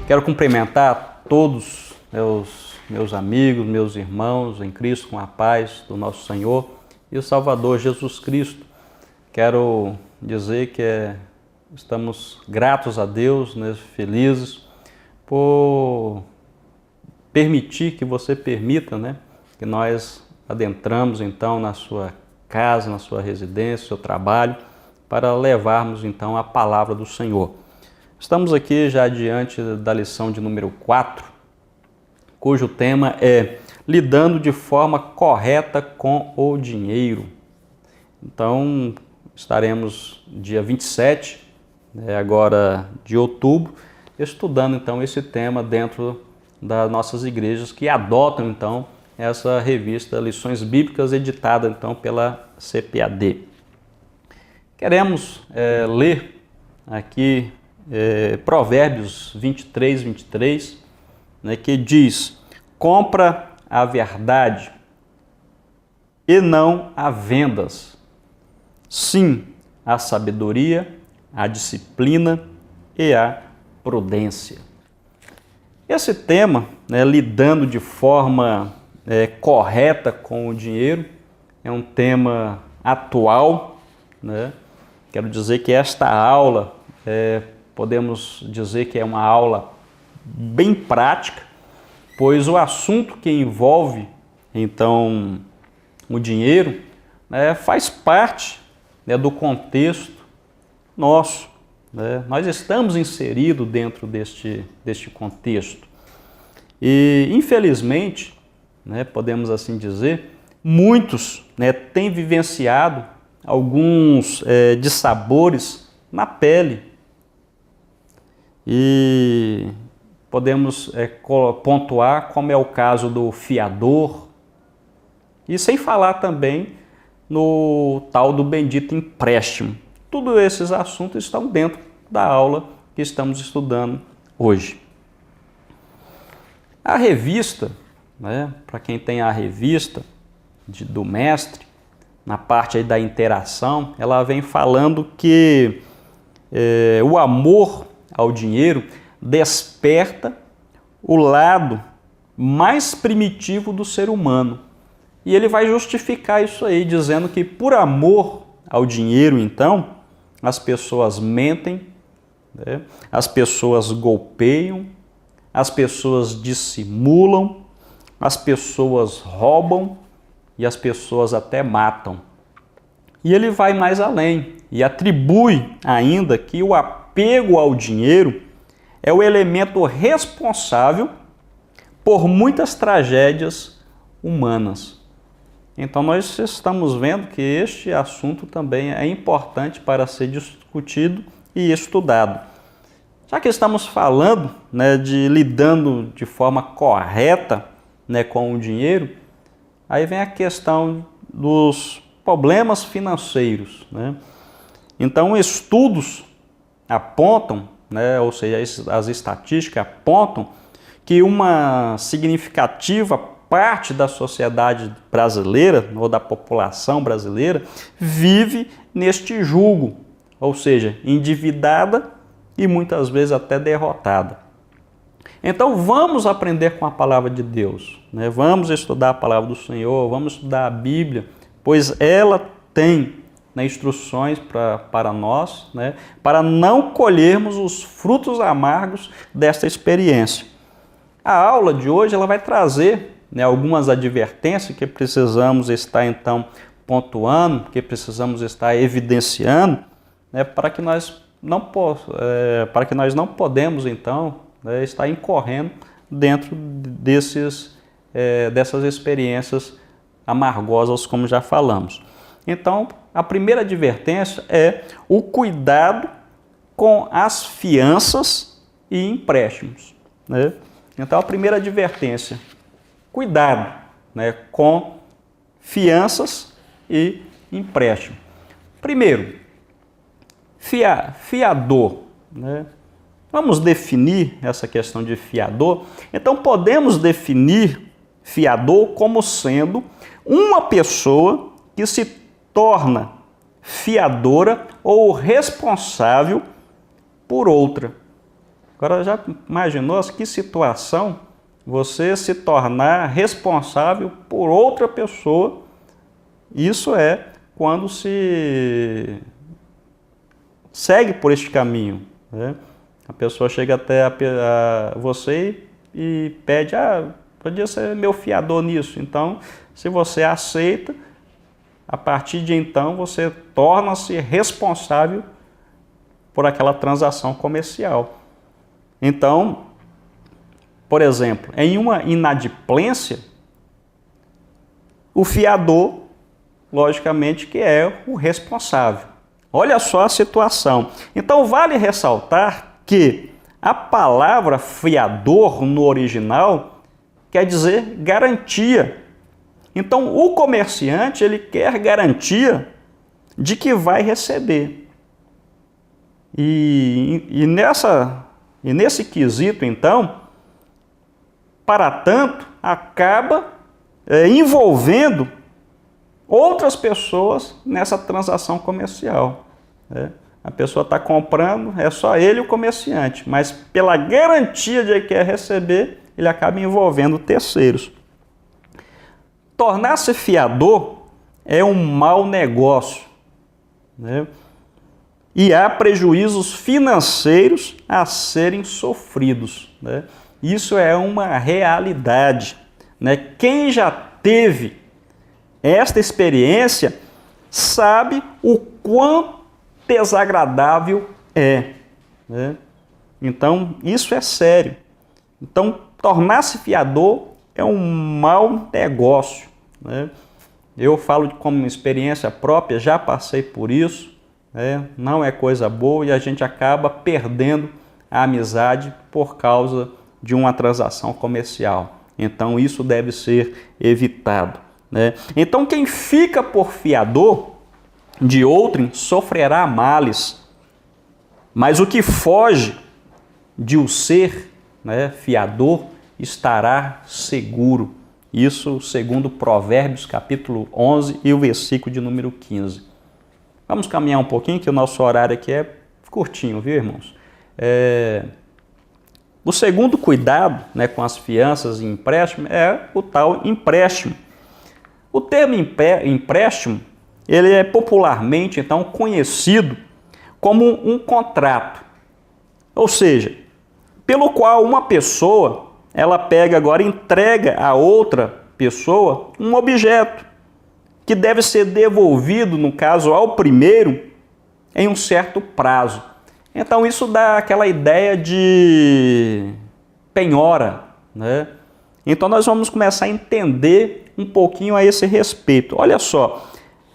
Quero cumprimentar todos os meus amigos, meus irmãos em Cristo, com a paz do nosso Senhor e o Salvador Jesus Cristo. Quero dizer que estamos gratos a Deus, né, felizes por permitir que você permita, né, que nós adentramos então na sua casa, na sua residência, no seu trabalho, para levarmos então a palavra do Senhor. Estamos aqui já diante da lição de número 4, cujo tema é lidando de forma correta com o dinheiro. Então, estaremos dia 27, agora de outubro, estudando então esse tema dentro das nossas igrejas que adotam então essa revista Lições Bíblicas, editada então pela CPAD. Queremos ler aqui Provérbios 23, né, que diz: compra a verdade e não a vendas. Sim, a sabedoria, a disciplina e a prudência. Esse tema, né, lidando de forma correta com o dinheiro, é um tema atual, né? Quero dizer que esta aula, podemos dizer que é uma aula bem prática, pois o assunto que envolve, então, o dinheiro, faz parte, né, do contexto nosso, né? Nós estamos inseridos dentro deste contexto. E, infelizmente, né, podemos assim dizer, muitos, né, têm vivenciado alguns dissabores na pele. E podemos pontuar como é o caso do fiador, e sem falar também no tal do bendito empréstimo. Todos esses assuntos estão dentro da aula que estamos estudando hoje. A revista, né, para quem tem a revista do mestre, na parte aí da interação, ela vem falando que o amor ao dinheiro desperta o lado mais primitivo do ser humano. E ele vai justificar isso aí, dizendo que por amor ao dinheiro, então, as pessoas mentem, né? As pessoas golpeiam, as pessoas dissimulam, as pessoas roubam e as pessoas até matam. E ele vai mais além e atribui ainda que o apego ao dinheiro é o elemento responsável por muitas tragédias humanas. Então nós estamos vendo que este assunto também é importante para ser discutido e estudado. Já que estamos falando, né, de lidando de forma correta, né, com o dinheiro, aí vem a questão dos problemas financeiros, né? Então estudos apontam, né, ou seja, as estatísticas apontam que uma significativa parte da sociedade brasileira, ou da população brasileira, vive neste jugo, ou seja, endividada e muitas vezes até derrotada. Então vamos aprender com a palavra de Deus, né? Vamos estudar a palavra do Senhor, vamos estudar a Bíblia, pois ela tem, né, instruções para nós, né, para não colhermos os frutos amargos desta experiência. A aula de hoje ela vai trazer, né, algumas advertências que precisamos estar então pontuando, que precisamos estar evidenciando, né, para que nós não podemos então, né, estar incorrendo dentro dessas experiências amargosas, como já falamos. Então, a primeira advertência é o cuidado com as fianças e empréstimos, né? Então, a primeira advertência: cuidado, né, com fianças e empréstimo. Primeiro, fiador, né? Vamos definir essa questão de fiador. Então, podemos definir fiador como sendo uma pessoa que se torna fiadora ou responsável por outra. Agora, já imaginou que situação você se tornar responsável por outra pessoa? Isso é quando se segue por este caminho, né? A pessoa chega até você e pede, podia ser meu fiador nisso. Então, se você aceita, a partir de então você torna-se responsável por aquela transação comercial. Então, por exemplo, em uma inadimplência, o fiador, logicamente, que é o responsável. Olha só a situação. Então, vale ressaltar que a palavra fiador no original quer dizer garantia. Então, o comerciante, ele quer garantia de que vai receber. E nesse quesito, então, para tanto, acaba envolvendo outras pessoas nessa transação comercial. A pessoa está comprando, é só ele o comerciante, mas pela garantia de que quer receber, ele acaba envolvendo terceiros. Tornar-se fiador é um mau negócio, né? E há prejuízos financeiros a serem sofridos, né? Isso é uma realidade, né? Quem já teve esta experiência sabe o quão desagradável é, né? Então, isso é sério. Então, tornar-se fiador é um mau negócio, né? Eu falo como experiência própria, já passei por isso, né? Não é coisa boa e a gente acaba perdendo a amizade por causa de uma transação comercial. Então, isso deve ser evitado, né? Então, quem fica por fiador de outrem sofrerá males, mas o que foge de o ser, né, fiador estará seguro. Isso segundo Provérbios capítulo 11 e o versículo de número 15. Vamos caminhar um pouquinho, que o nosso horário aqui é curtinho, viu, irmãos? O segundo cuidado, né, com as fianças e empréstimo é o tal empréstimo. O termo empréstimo, ele é popularmente, então, conhecido como um contrato. Ou seja, pelo qual uma pessoa, ela pega agora e entrega a outra pessoa um objeto que deve ser devolvido, no caso, ao primeiro, em um certo prazo. Então, isso dá aquela ideia de penhora, né? Então, nós vamos começar a entender um pouquinho a esse respeito. Olha só,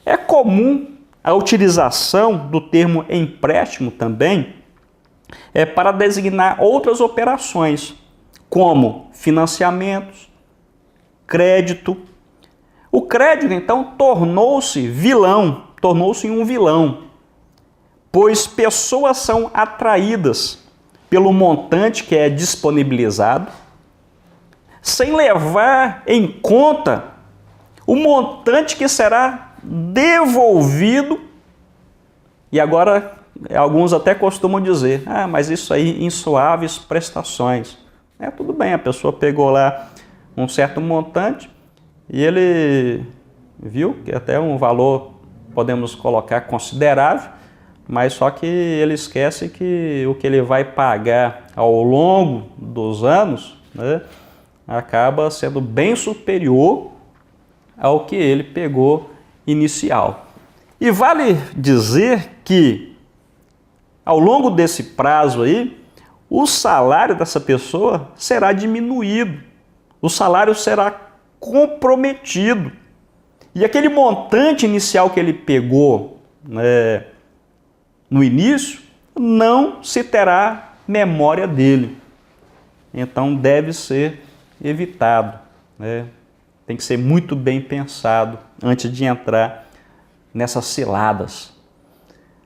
é comum a utilização do termo empréstimo também para designar outras operações, como financiamentos, crédito. O crédito, então, tornou-se um vilão, pois pessoas são atraídas pelo montante que é disponibilizado, sem levar em conta o montante que será devolvido. E agora, alguns até costumam dizer, mas isso aí em suaves prestações. Tudo bem, a pessoa pegou lá um certo montante e ele viu que até um valor, podemos colocar, considerável, mas só que ele esquece que o que ele vai pagar ao longo dos anos, né, acaba sendo bem superior ao que ele pegou inicial. E vale dizer que, ao longo desse prazo aí, o salário dessa pessoa será diminuído, o salário será comprometido. E aquele montante inicial que ele pegou, né, no início, não se terá memória dele. Então deve ser evitado, né? Tem que ser muito bem pensado antes de entrar nessas ciladas.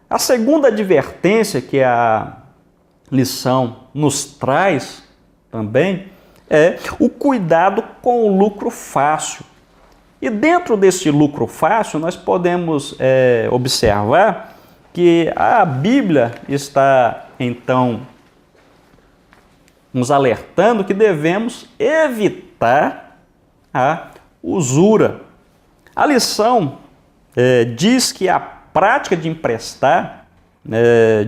A segunda advertência que a lição nos traz também é o cuidado com o lucro fácil. E dentro desse lucro fácil, nós podemos observar que a Bíblia está, então, nos alertando que devemos evitar a usura. A lição diz que a prática de emprestar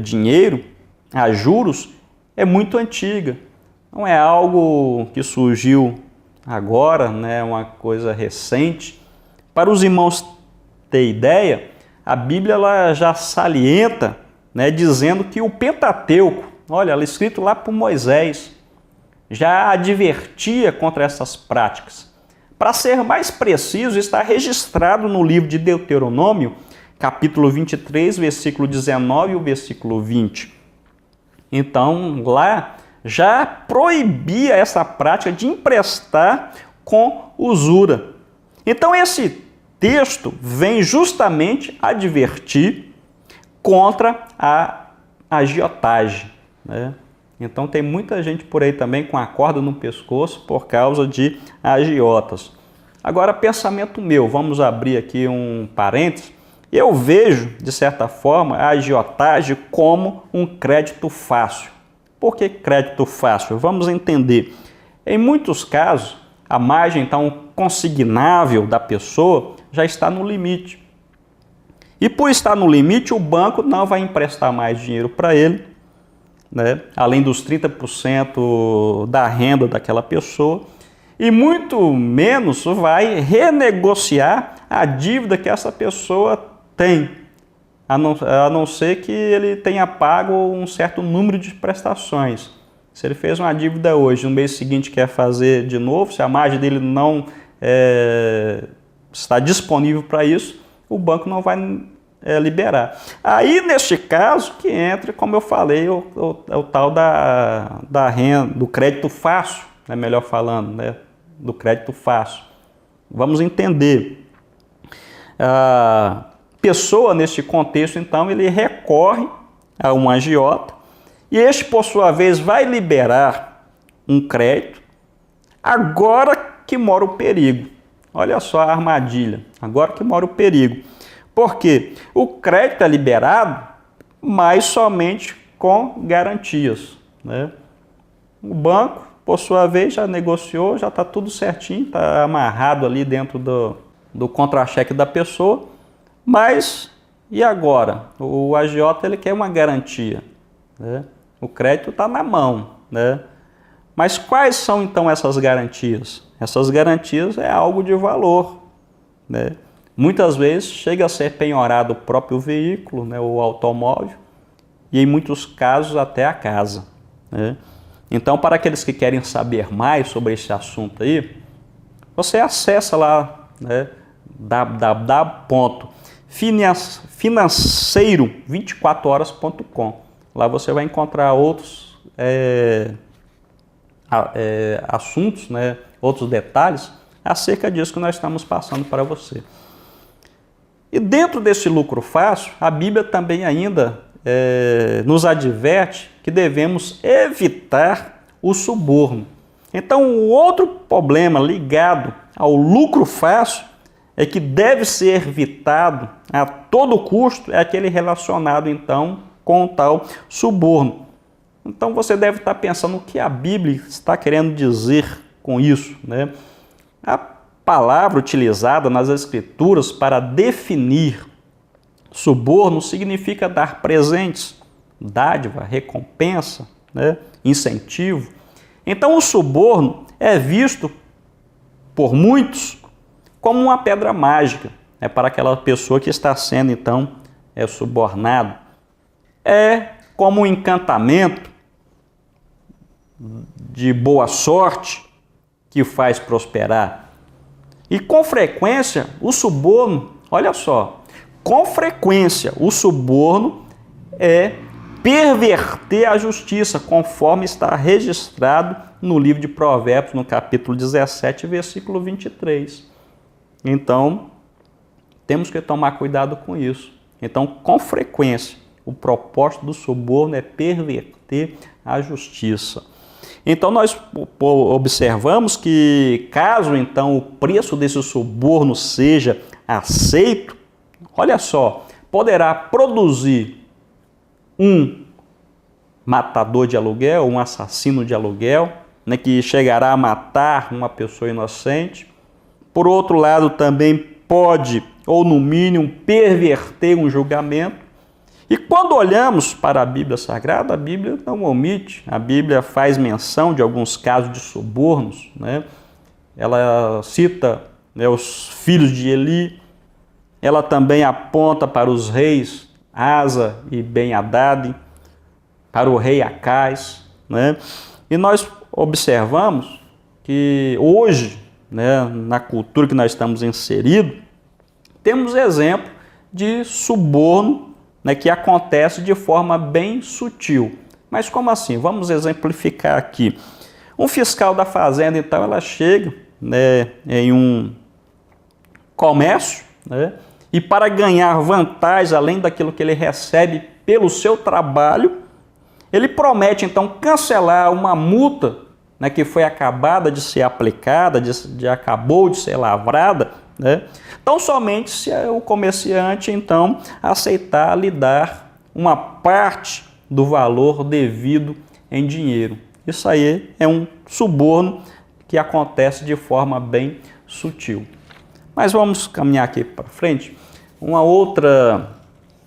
dinheiro a juros é muito antiga. Não é algo que surgiu agora, é uma coisa recente. Para os irmãos ter ideia, a Bíblia ela já salienta, dizendo que o Pentateuco, olha, ela é escrito lá por Moisés, já advertia contra essas práticas. Para ser mais preciso, está registrado no livro de Deuteronômio, capítulo 23, versículo 19 e o versículo 20. Então, lá já proibia essa prática de emprestar com usura. Então, esse texto vem justamente advertir contra a agiotagem, Então tem muita gente por aí também com a corda no pescoço por causa de agiotas. Agora, pensamento meu, vamos abrir aqui um parênteses. Eu vejo, de certa forma, a agiotagem como um crédito fácil. Por que crédito fácil? Vamos entender. Em muitos casos, a margem então consignável da pessoa já está no limite. E por estar no limite, o banco não vai emprestar mais dinheiro para ele, além dos 30% da renda daquela pessoa, e muito menos vai renegociar a dívida que essa pessoa tem, a não ser que ele tenha pago um certo número de prestações. Se ele fez uma dívida hoje, no mês seguinte quer fazer de novo, se a margem dele não está disponível para isso, o banco não vai liberar. Aí, neste caso, que entra, como eu falei, o tal da renda, do crédito fácil, melhor falando, do crédito fácil. Vamos entender. A pessoa, neste contexto, então, ele recorre a um agiota e este, por sua vez, vai liberar um crédito agora que mora o perigo. Olha só a armadilha, agora que mora o perigo. Porque o crédito é liberado, mas somente com garantias. O banco, por sua vez, já negociou, já está tudo certinho, está amarrado ali dentro do contra-cheque da pessoa. Mas, e agora? O agiota ele quer uma garantia. O crédito está na mão. Mas quais são então essas garantias? Essas garantias é algo de valor. Muitas vezes chega a ser penhorado o próprio veículo, o automóvel, e em muitos casos até a casa. Então, para aqueles que querem saber mais sobre esse assunto aí, você acessa lá, www.financeiro24horas.com. Lá você vai encontrar outros assuntos, outros detalhes acerca disso que nós estamos passando para você. E dentro desse lucro fácil, a Bíblia também ainda nos adverte que devemos evitar o suborno. Então, o outro problema ligado ao lucro fácil é que deve ser evitado a todo custo, é aquele relacionado, então, com o tal suborno. Então, você deve estar pensando o que a Bíblia está querendo dizer com isso, A palavra utilizada nas Escrituras para definir suborno significa dar presentes, dádiva, recompensa, incentivo. Então, o suborno é visto por muitos como uma pedra mágica, para aquela pessoa que está sendo, então, subornado. É como um encantamento de boa sorte que faz prosperar. E com frequência, o suborno, olha só, com frequência, o suborno é perverter a justiça, conforme está registrado no livro de Provérbios, no capítulo 17, versículo 23. Então, temos que tomar cuidado com isso. Então, com frequência, o propósito do suborno é perverter a justiça. Então, nós observamos que, caso então o preço desse suborno seja aceito, olha só, poderá produzir um matador de aluguel, um assassino de aluguel, né, que chegará a matar uma pessoa inocente. Por outro lado, também pode, ou no mínimo, perverter um julgamento. E quando olhamos para a Bíblia Sagrada, a Bíblia não omite, a Bíblia faz menção de alguns casos de subornos, né? Ela cita, né, os filhos de Eli, ela também aponta para os reis Asa e Ben-Hadad, para o rei Acais, né? E nós observamos que hoje, né, na cultura que nós estamos inseridos, temos exemplo de suborno, né, que acontece de forma bem sutil. Mas como assim? Vamos exemplificar aqui. Um fiscal da fazenda, então, ela chega, né, em um comércio, né, e para ganhar vantagem, além daquilo que ele recebe pelo seu trabalho, ele promete, então, cancelar uma multa, né, que foi acabada de ser aplicada, acabou de ser lavrada, né? Então, somente se o comerciante, então, aceitar lhe dar uma parte do valor devido em dinheiro. Isso aí é um suborno que acontece de forma bem sutil. Mas vamos caminhar aqui para frente. Uma outra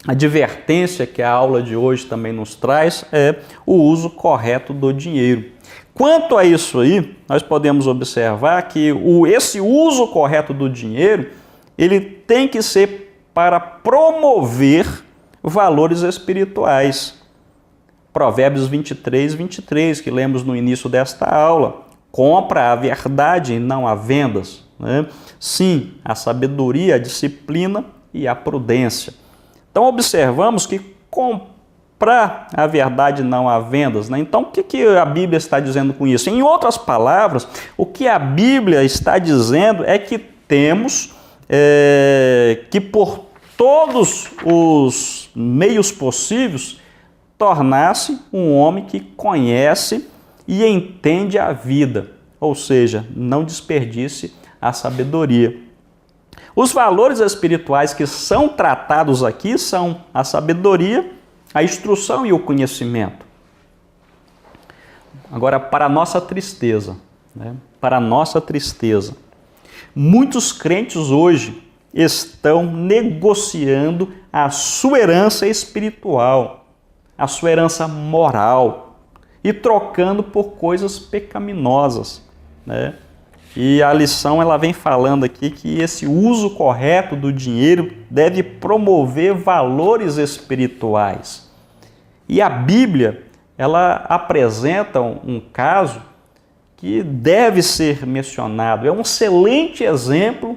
advertência que a aula de hoje também nos traz é o uso correto do dinheiro. Quanto a isso aí, nós podemos observar que esse uso correto do dinheiro, ele tem que ser para promover valores espirituais. Provérbios 23, 23, que lemos no início desta aula. Compra a verdade e não a vendas, né? Sim, a sabedoria, a disciplina e a prudência. Então observamos que comprar a verdade não há vendas, né? Então o que a Bíblia está dizendo com isso? Em outras palavras, o que a Bíblia está dizendo é que temos que por todos os meios possíveis tornar-se um homem que conhece e entende a vida, ou seja, não desperdice a sabedoria. Os valores espirituais que são tratados aqui são a sabedoria, a instrução e o conhecimento. Agora, para a nossa tristeza, né? Para a nossa tristeza, muitos crentes hoje estão negociando a sua herança espiritual, a sua herança moral, e trocando por coisas pecaminosas, né? E a lição ela vem falando aqui que esse uso correto do dinheiro deve promover valores espirituais. E a Bíblia, ela apresenta um caso que deve ser mencionado. É um excelente exemplo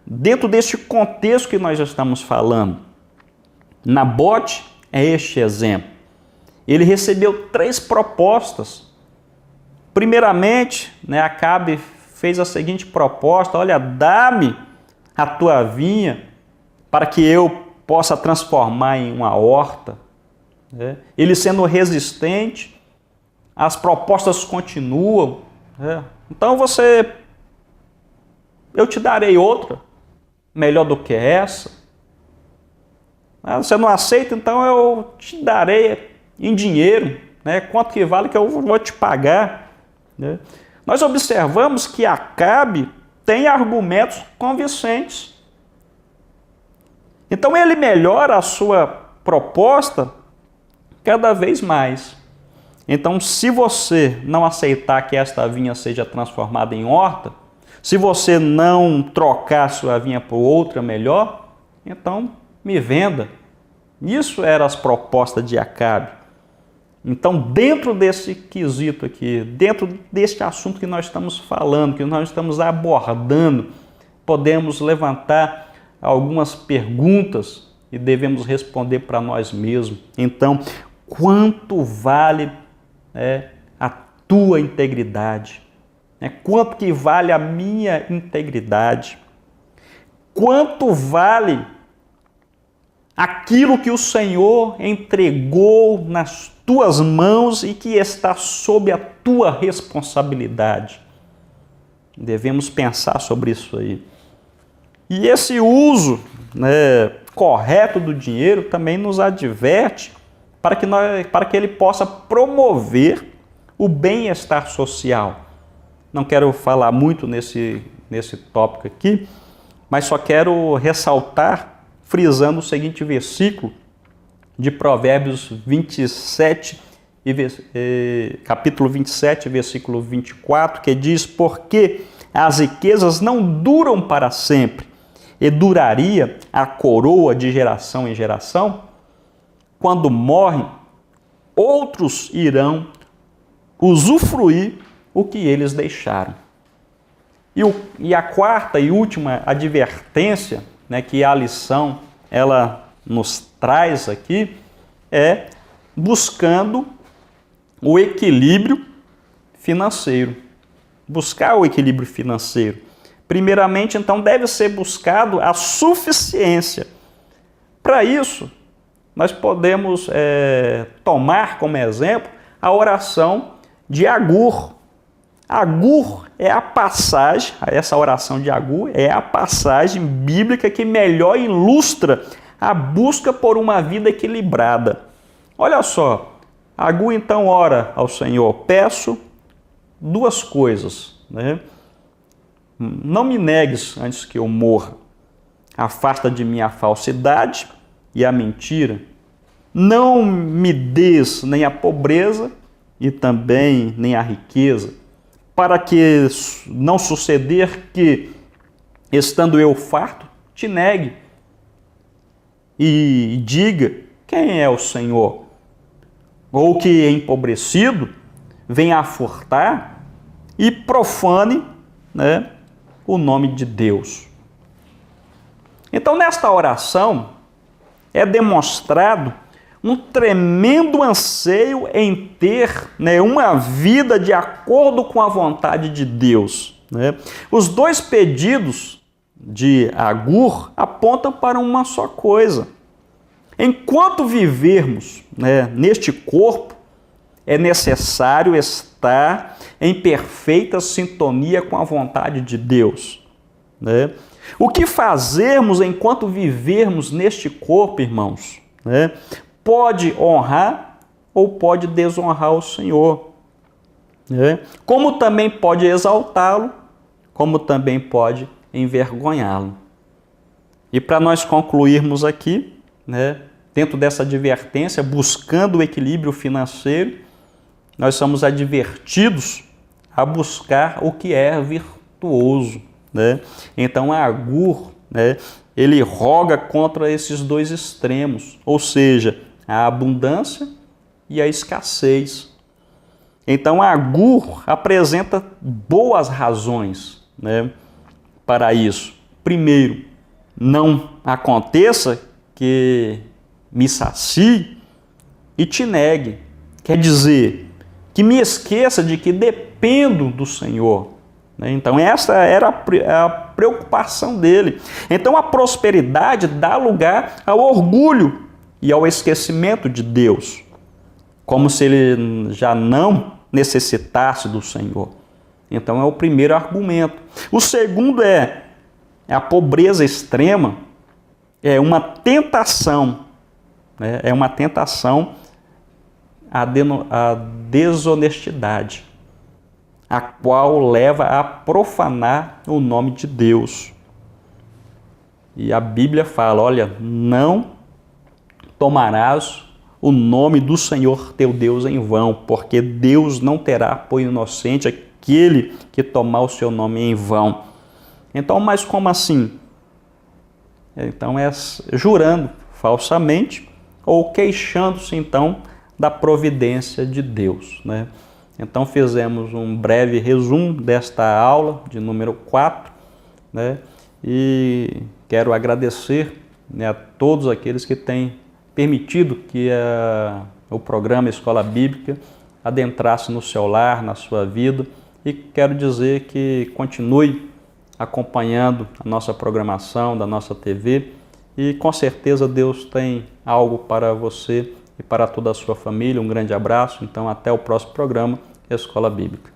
dentro deste contexto que nós já estamos falando. Nabote é este exemplo. Ele recebeu 3 propostas. Primeiramente, né, Acabe fez a seguinte proposta: olha, dá-me a tua vinha para que eu possa transformar em uma horta. Ele sendo resistente, as propostas continuam. Então eu te darei outra, melhor do que essa. Você não aceita, então eu te darei em dinheiro, né? Quanto que vale que eu vou te pagar, né? Nós observamos que Acabe tem argumentos convincentes. Então ele melhora a sua proposta cada vez mais. Então, se você não aceitar que esta vinha seja transformada em horta, se você não trocar sua vinha por outra melhor, então me venda. Isso eram as propostas de Acabe. Então, dentro desse quesito aqui, dentro deste assunto que nós estamos falando, que nós estamos abordando, podemos levantar algumas perguntas e devemos responder para nós mesmos. Então, quanto vale a tua integridade? Quanto que vale a minha integridade? Quanto vale aquilo que o Senhor entregou nas tuas mãos e que está sob a tua responsabilidade? Devemos pensar sobre isso aí. E esse uso correto do dinheiro também nos adverte para que ele possa promover o bem-estar social. Não quero falar muito nesse tópico aqui, mas só quero ressaltar, frisando o seguinte versículo de Provérbios 27, capítulo 27, versículo 24, que diz: porque as riquezas não duram para sempre, e duraria a coroa de geração em geração? Quando morrem, outros irão usufruir o que eles deixaram. E a quarta e última advertência, né, que a lição ela nos traz aqui, é buscando o equilíbrio financeiro. Buscar o equilíbrio financeiro. Primeiramente, então, deve ser buscado a suficiência. Para isso, nós podemos tomar como exemplo a oração de Agur. Agur é a passagem, essa oração de Agur é a passagem bíblica que melhor ilustra a busca por uma vida equilibrada. Olha só, Agur então ora ao Senhor: peço duas coisas, né? Não me negues antes que eu morra, afasta de mim a falsidade e a mentira, não me des nem a pobreza e também nem a riqueza, para que não suceder que, estando eu farto, te negue e diga: quem é o Senhor? Ou que, empobrecido, venha a furtar e profane, né, o nome de Deus. Então, nesta oração, é demonstrado um tremendo anseio em ter, né, uma vida de acordo com a vontade de Deus, né? Os dois pedidos de Agur apontam para uma só coisa. Enquanto vivermos, né, neste corpo, é necessário estar em perfeita sintonia com a vontade de Deus, né? O que fazermos enquanto vivermos neste corpo, irmãos, né, pode honrar ou pode desonrar o Senhor, né? Como também pode exaltá-lo, como também pode envergonhá-lo. E para nós concluirmos aqui, né, dentro dessa advertência, buscando o equilíbrio financeiro, nós somos advertidos a buscar o que é virtuoso, né? Então, Agur, né, ele roga contra esses dois extremos, ou seja, a abundância e a escassez. Então, Agur apresenta boas razões, né, para isso. Primeiro, não aconteça que me sacie e te negue. Quer dizer, que me esqueça de que dependo do Senhor. Então, essa era a preocupação dele. Então, a prosperidade dá lugar ao orgulho e ao esquecimento de Deus, como se ele já não necessitasse do Senhor. Então, é o primeiro argumento. O segundo é a pobreza extrema, é uma tentação, né? É uma tentação à desonestidade, a qual leva a profanar o nome de Deus. E a Bíblia fala: olha, não tomarás o nome do Senhor teu Deus em vão, porque Deus não terá por inocente aquele que tomar o seu nome em vão. Então, mas como assim? Então, é jurando falsamente ou queixando-se, então, da providência de Deus, né? Então, fizemos um breve resumo desta aula de número 4, né? E quero agradecer, né, a todos aqueles que têm permitido que o programa Escola Bíblica adentrasse no seu lar, na sua vida, e quero dizer que continue acompanhando a nossa programação da nossa TV e com certeza Deus tem algo para você e para toda a sua família. Um grande abraço, então até o próximo programa Escola Bíblica.